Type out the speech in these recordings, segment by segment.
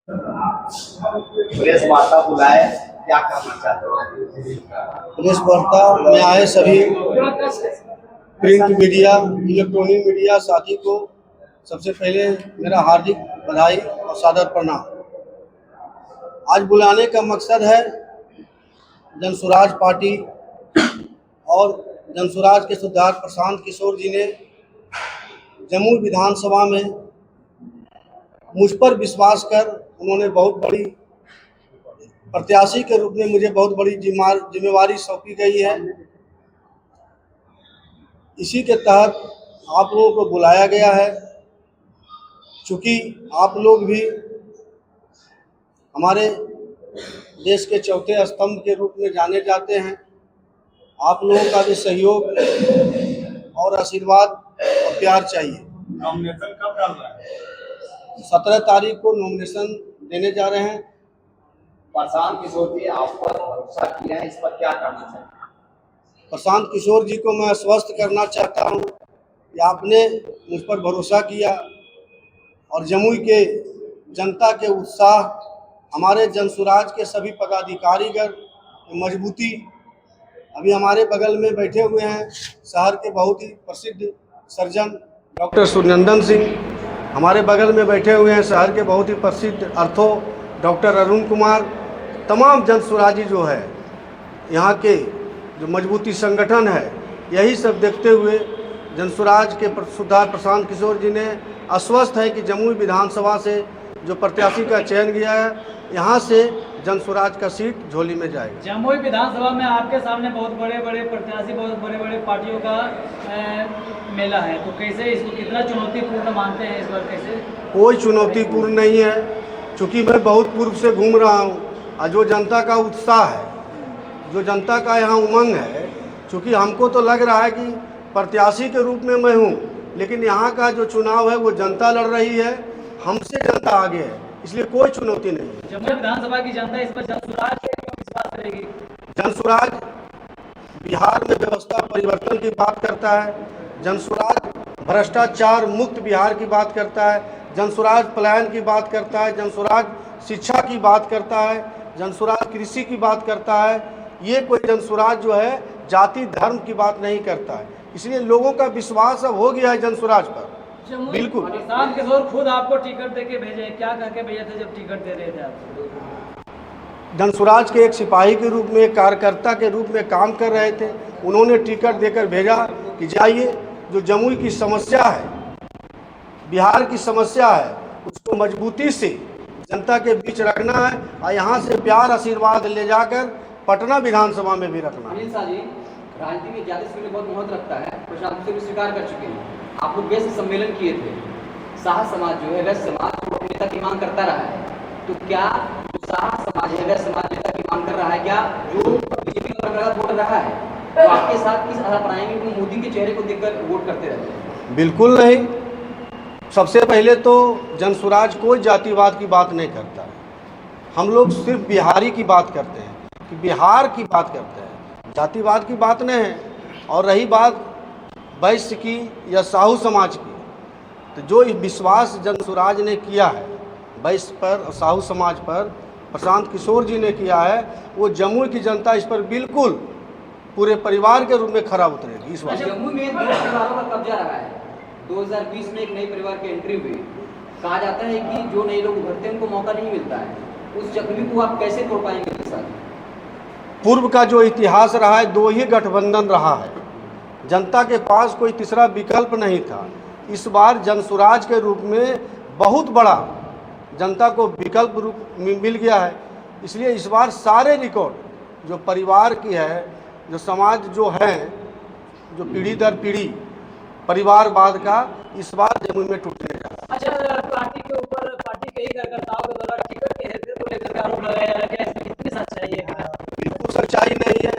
Press वार्ता बुलाए, क्या कहना चाहते हो? प्रेस वार्ता में आए सभी प्रिंट मीडिया, इलेक्ट्रॉनिक मीडिया साथी को सबसे पहले मेरा हार्दिक बधाई और सादर प्रणाम। आज बुलाने का मकसद है जनसुराज पार्टी और जनसुराज के सरदार प्रशांत किशोर जी ने जमुई विधानसभा में मुझ पर विश्वास कर उन्होंने बहुत बड़ी प्रत्याशी के रूप में मुझे बहुत बड़ी जिम्मेवारी सौंपी गई है। इसी के तहत आप लोगों को बुलाया गया है। चूँकि आप लोग भी हमारे देश के चौथे स्तंभ के रूप में जाने जाते हैं, आप लोगों का भी सहयोग और आशीर्वाद और प्यार चाहिए। नॉमिनेशन कब डाल रहा है? 17 तारीख को नॉमिनेशन देने जा रहे हैं। प्रशांत किशोर जी आप पर भरोसा किया है, इस पर क्या करना चाहिए? प्रशांत किशोर जी को मैं आश्वस्त करना चाहता हूं कि आपने मुझ पर भरोसा किया और जमुई के जनता के उत्साह, हमारे जनसुराज के सभी पदाधिकारीगण मजबूती, अभी हमारे बगल में बैठे हुए हैं शहर के बहुत ही प्रसिद्ध सर्जन डॉक्टर सुनंदन सिंह, हमारे बगल में बैठे हुए हैं शहर के बहुत ही प्रसिद्ध अर्थो डॉक्टर अरुण कुमार। तमाम जनसुराजी जो है, यहाँ के जो मजबूती संगठन है, यही सब देखते हुए जनसुराज के सरदार प्रशांत किशोर जी ने आश्वस्त है कि जमुई विधानसभा से जो प्रत्याशी का चयन किया है, यहाँ से जनसुराज का सीट झोली में जाएगा। जमुई विधानसभा में आपके सामने बहुत बड़े बड़े प्रत्याशी, बहुत बड़े बड़े पार्टियों का मेला है, तो कैसे इसको कितना चुनौतीपूर्ण मानते हैं इस बार? कैसे? कोई चुनौतीपूर्ण नहीं है, चूँकि मैं बहुत पूर्व से घूम रहा हूँ और जो जनता का उत्साह है, जो जनता का यहाँ उमंग है, चूँकि हमको तो लग रहा है कि प्रत्याशी के रूप में मैं हूँ, लेकिन यहाँ का जो चुनाव है वो जनता लड़ रही है, हमसे जनता आगे है, इसलिए कोई चुनौती नहीं है। जमुई विधानसभा की जनता इस पर जनसुराज पे क्यों विश्वास करेगी? जनसुराज बिहार में व्यवस्था परिवर्तन की बात करता है, जनसुराज भ्रष्टाचार मुक्त बिहार की बात करता है, जनसुराज पलायन की बात करता है, जनसुराज शिक्षा की बात करता है, जनसुराज कृषि की बात करता है। ये कोई जनसुराज जो है जाति धर्म की बात नहीं करता है, इसलिए लोगों का विश्वास अब हो गया है जनसुराज पर। बिल्कुल। प्रशांत किशोर खुद आपको टिकट देके भेजे, क्या कह के भेजे थे जब टिकट दे रहे थे आपको? जनसुराज के एक सिपाही के रूप में, एक कार्यकर्ता के रूप में काम कर रहे थे, उन्होंने टिकट देकर भेजा कि जाइए, जो जमुई की समस्या है, बिहार की समस्या है, उसको मजबूती से जनता के बीच रखना है और यहाँ से प्यार आशीर्वाद ले जाकर पटना विधानसभा में भी रखना। अनिल शाह जी, राजनीति में ज्यादा से बहुत महत्व रखता है, प्रशांत से भी स्वीकार कर चुके हैं। आप लोग वैसे सम्मेलन किए थे, शाह समाज जो है वैश्य समाज वो नेता की मांग करता रहा है, तो क्या शाह समाज है वैश्य समाज नेता की मांग कर रहा है? क्या जो बीजेपी का प्रकार वोट रहा है तो आपके साथ किस आधार पर आएंगे कि मोदी के चेहरे को देखकर वोट करते रहते हैं? बिल्कुल नहीं। सबसे पहले तो जनसुराज कोई जातिवाद की बात नहीं करता है, हम लोग सिर्फ बिहारी की बात करते हैं, कि बिहार की बात करते हैं, जातिवाद की बात नहीं है। और रही बात वैश्य की या साहू समाज की, तो जो विश्वास जनसुराज ने किया है वैश्य पर और साहू समाज पर, प्रशांत किशोर जी ने किया है, वो जमुई की जनता इस पर बिल्कुल पूरे परिवार के रूप में खरा उतरेगी इस बार। जमुई में 2 परिवारों का कब्जा रहा है। 2020 में एक नए परिवार की एंट्री हुई, कहा जाता है कि जो नए लोग उभरते हैं उनको मौका नहीं मिलता है, उस जख्मी को आप कैसे तोड़ पाएंगे के साथ? पूर्व का जो इतिहास रहा है, 2 ही गठबंधन रहा है, जनता के पास कोई तीसरा विकल्प नहीं था। इस बार जनसुराज के रूप में बहुत बड़ा जनता को विकल्प रूप मिल गया है, इसलिए इस बार सारे रिकॉर्ड जो परिवार की है, जो समाज जो है, जो पीढ़ी दर पीढ़ी परिवारवाद का, इस बार जमुई में टूटने जा रहा है। अच्छा, पार्टी के ऊपर पार्टी के ही कार्यकर्ताओं के द्वारा टिकट के हेतु को लेकर आरोप लगाया जा रहा है, क्या इसमें कितनी सच्चाई है? बिल्कुल सच्चाई नहीं है।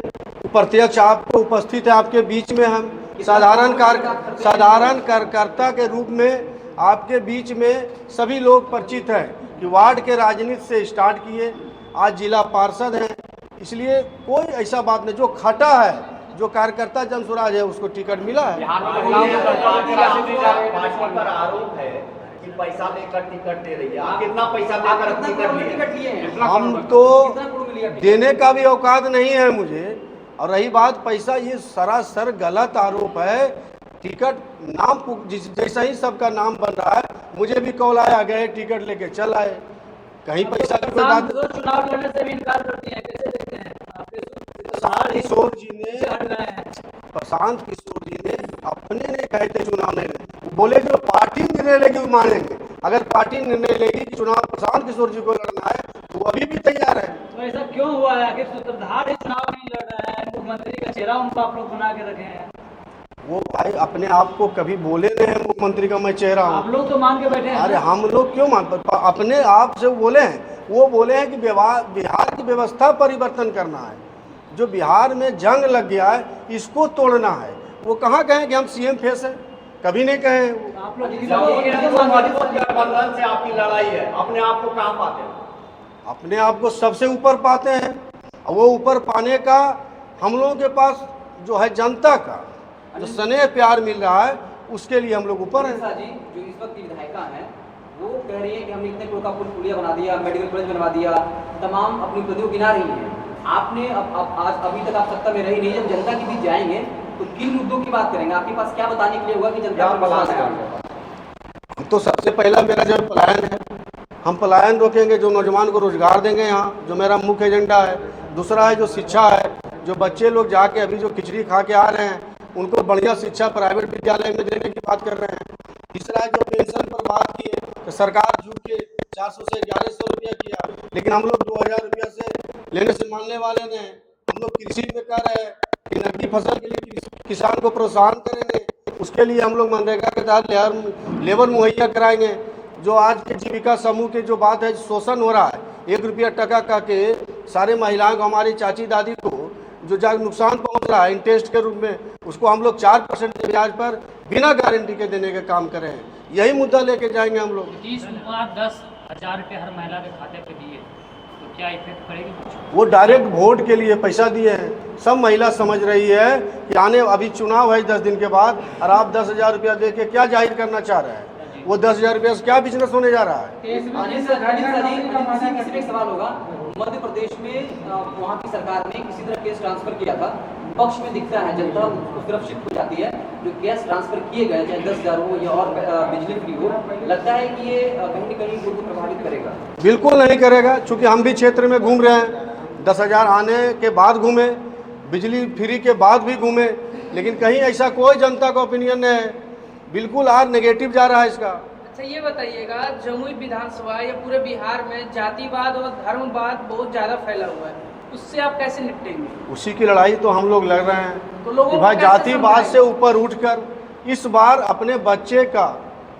प्रत्यक्ष आपको उपस्थित है, आपके बीच में हम साधारण कार्यकर्ता के रूप में आपके बीच में सभी लोग परिचित हैं कि वार्ड के राजनीति से स्टार्ट किए, आज जिला पार्षद हैं, इसलिए कोई ऐसा बात नहीं। जो खटा है, जो कार्यकर्ता जनसुराज है, उसको टिकट मिला है। भाजपा पर आरोप है कि कि पैसा लेकर टिकट दे रही है। आप कितना पैसा देकर आप टिकट लिए? टिकट लिए हैं? हम कितना तो करोड़ में लिया टिकट? देने का भी औकात नहीं है मुझे। और रही बात पैसा, ये सरासर गलत आरोप है। टिकट नाम जैसा ही सबका नाम बन रहा है, मुझे भी कॉल आया, गए टिकट लेके चल आए, कहीं पैसा की कोई बात। चुनाव लड़ने से भी इनकार करती है, कैसे देखते हैं आपके? प्रशांत किशोर जी ने हट गए हैं। प्रशांत किशोर जी ने अपने ने कहे थे चुनाव नहीं लड़े, बोले जो पार्टी निर्णय लेगी वो मानेंगे। अगर पार्टी निर्णय लेगी कि चुनाव प्रशांत किशोर जी को लड़ना है तो वो अभी भी तैयार है। तो ऐसा क्यों हुआ है? आखिर सूत्रधार ही चुनाव नहीं लड़ रहा है, मुख्यमंत्री का चेहरा उनको आप लोग बना के रखे हैं। वो भाई अपने आप को कभी बोले नहीं है मुख्यमंत्री का मैं चेहरा आप हूँ। लोग तो मान के बैठे हैं। अरे हम लोग क्यों अपने आप से बोले हैं। वो बोले हैं कि बिहार की व्यवस्था परिवर्तन करना है, जो बिहार में जंग लग गया है इसको तोड़ना है। वो कहाँ कहें कि हम सीएम फेस है, कभी नहीं कहे हैं वो। आप लोग गठबंधन से आपकी लड़ाई है, अपने आप को कहाँ पाते हैं? अपने आप को सबसे ऊपर पाते हैं। और वो ऊपर पाने का हम लोगों के पास जो है जनता का जो स्नेह प्यार मिल रहा है, उसके लिए हम लोग ऊपर हैं। अनिता जी जो इस वक्त की विधायिका हैं, वो कह रही है कि हमने इतने करोड़ का पुलिया बना दिया, मेडिकल कॉलेज बनवा दिया, तमाम अपनी उपलब्धियों गिना रही हैं। आपने आज अभी तक आप सत्ता में रही नहीं, जब जनता के बीच जाएंगे तो किन मुद्दों की बात करेंगे? आपके पास क्या बताने के लिए होगा कि जनता को विश्वास है? तो सबसे पहला मेरा जो पलायन है, हम पलायन रोकेंगे, जो नौजवान को रोजगार देंगे यहाँ, जो मेरा मुख्य एजेंडा है। दूसरा है जो शिक्षा है, जो बच्चे लोग जाके अभी जो खिचड़ी खा के आ रहे हैं उनको बढ़िया शिक्षा प्राइवेट विद्यालय में देने की बात कर रहे हैं। तीसरा है जो पेंशन पर बात की है, तो सरकार झूठ के 400 से 1100 रुपया किया, लेकिन हम लोग 2000 रुपया से लेने से मानने वाले नहीं। हम लोग कृषि में कर रहे हैं कि नकदी फसल के लिए किसान को प्रोत्साहन करेंगे, उसके लिए हम लोग मनरेगा के तहत लेबर मुहैया कराएंगे। जो आज के जीविका समूह के जो बात है, शोषण हो रहा है, 1 रुपया टका का के सारे महिलाओं को, हमारी चाची दादी को जो नुकसान पहुंच रहा है इंटरेस्ट के रूप में, उसको हम लोग 4% के ब्याज पर बिना गारंटी के देने का काम कर रहे हैं। यही मुद्दा लेके जाएंगे हम लोग। 10,000 रुपये हर महिला के खाते पे दिए, तो क्या इफेक्ट पड़ेगी कुछ? वो डायरेक्ट वोट के लिए पैसा दिए हैं। सब महिला समझ रही है कि आने अभी चुनाव है 10 दिन के बाद, और आप 10,000 रुपया दे के क्या जाहिर करना चाह रहे हैं? वो 10,000 रुपया से क्या बिजनेस होने जा रहा है? किसी एक सवाल होगा, मध्य प्रदेश में वहाँ की सरकार ने किसी तरह केस ट्रांसफर किया था, पक्ष में दिखता है, जनता उस तरफ शिफ्ट हो जाती है। जो केस ट्रांसफर किए गए, चाहे 10,000 हो या और बिजली फ्री हो, लगता है कि ये कहीं न कहीं को प्रभावित करेगा? बिल्कुल नहीं करेगा, चूँकि हम भी क्षेत्र में घूम रहे हैं। 10,000 आने के बाद घूमे, बिजली फ्री के बाद भी घूमे, लेकिन कहीं ऐसा कोई जनता का ओपिनियन नहीं है। बिल्कुल आर नेगेटिव जा रहा है इसका। अच्छा ये बताइएगा, जमुई विधानसभा या पूरे बिहार में जातिवाद और धर्मवाद बहुत ज़्यादा फैला हुआ है, उससे आप कैसे निपटेंगे? उसी की लड़ाई तो हम लोग लड़ रहे हैं तो लोगों कि को भाई कैसे जातिवाद समझाएं? से ऊपर उठकर इस बार अपने बच्चे का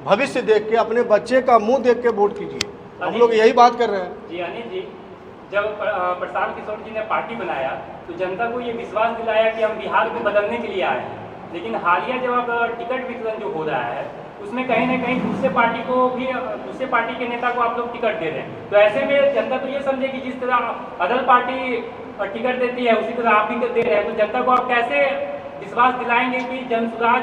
भविष्य देख के, अपने बच्चे का मुंह देख के वोट कीजिए। हम लोग यही बात कर रहे हैं। जी अनिल जी, जब प्रशांत किशोर जी ने पार्टी बनाया तो जनता को ये विश्वास दिलाया कि हम बिहार को बदलने के लिए आए हैं, लेकिन हालिया जब अब टिकट वितरण जो हो रहा है उसमें कहीं ना कहीं दूसरे पार्टी के नेता को आप लोग टिकट दे रहे हैं। तो ऐसे में जनता तो ये समझे कि जिस तरह अदर पार्टी टिकट देती है उसी तरह आप भी दे रहे हैं। तो जनता को आप कैसे विश्वास दिलाएंगे कि जनसुराज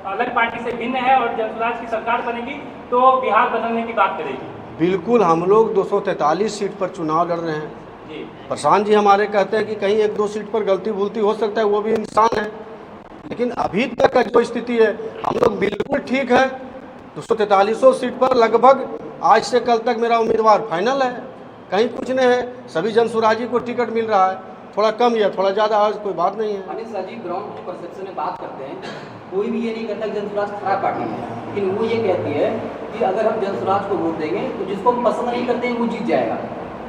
अलग पार्टी से भिन्न है और जनसुराज की सरकार बनेगी तो बिहार बदलने की बात करेगी? बिल्कुल, हम लोग 243 सीट पर चुनाव लड़ रहे हैं जी। प्रशांत जी हमारे कहते हैं कि कहीं 1-2 सीट पर गलती भूलती हो सकता है, वो भी इंसान है, लेकिन अभी तक का जो स्थिति है हम लोग बिल्कुल ठीक है। 243 सीट पर लगभग आज से कल तक मेरा उम्मीदवार फाइनल है, कहीं कुछ नहीं है। सभी जनसुराजी को टिकट मिल रहा है, थोड़ा कम या थोड़ा ज़्यादा, आज कोई बात नहीं है। अनिल सर जी, ग्राउंड परसेप्शन में बात करते हैं, कोई भी ये नहीं कहता कि जनसुराज खराब पार्टी है, लेकिन वो ये कहती है कि अगर हम जनसुराज को वोट देंगे तो जिसको हम पसंद नहीं करते हैं वो जीत जाएगा।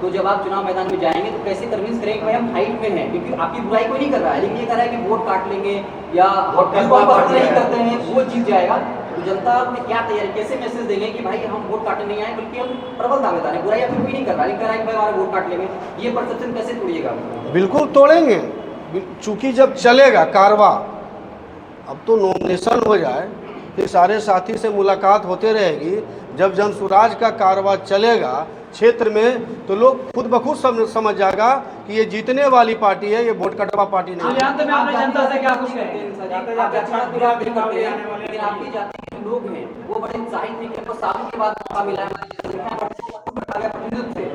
तो जब आप चुनाव मैदान में जाएंगे तो कैसे कन्विंस करेंगे भाई हम फाइट में हैं? क्योंकि आपकी बुराई कोई नहीं कर रहा है, लेकिन ये कह रहा है कि वोट काट लेंगे या जिसको हम पसंद नहीं करते हैं वो जीत जाएगा। तो जनता में क्या तैयारी, कैसे मैसेज देंगे कि भाई हम वोट काटने नहीं आए बल्कि हम प्रबल दावेदार हैं, बुराई आपको कोई नहीं कर रहा, लेकिन कह रहा है कि भाई हमारा वोट काट लेंगे। ये परसेप्शन कैसे तोड़िएगा? बिल्कुल तोड़ेंगे, चूँकि जब चलेगा कारवा, अब तो नॉमिनेशन हो जाए फिर सारे साथी से मुलाकात होते रहेगी। जब जनसुराज का कारवा चलेगा क्षेत्र में तो लोग खुद ब खुद समझ जाएगा कि ये जीतने वाली पार्टी है, ये वोट कटवा पार्टी नहीं है। अंत में आपने जनता से क्या कुछ कहें? लेकिन आपकी जाति के लोग हैं वो बड़े उत्साहित थे कि हमको सालों के बाद मौका मिला है, हमारी संख्या बढ़ा गया प्रतिनिधित्व से।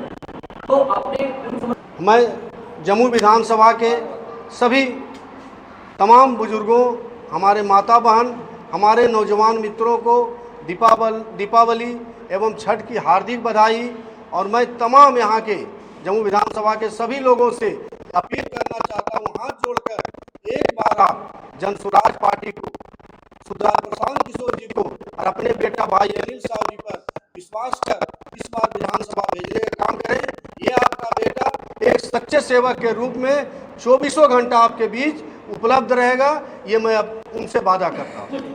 तो अपने मैं जमुई विधानसभा के सभी तमाम बुजुर्गों, हमारे माता बहन, हमारे नौजवान मित्रों को दीपावली एवं छठ की हार्दिक बधाई। और मैं तमाम यहाँ के जमुई विधानसभा के सभी लोगों से अपील करना चाहता हूँ, हाथ जोड़कर एक बार आप जनसुराज पार्टी को, प्रशांत किशोर जी को और अपने बेटा भाई अनिल साहब जी पर विश्वास कर इस बार विधानसभा भेजने का काम करें। ये आपका बेटा एक सच्चे सेवक के रूप में 24 घंटा आपके बीच उपलब्ध रहेगा, ये मैं अब उनसे वादा करता हूँ।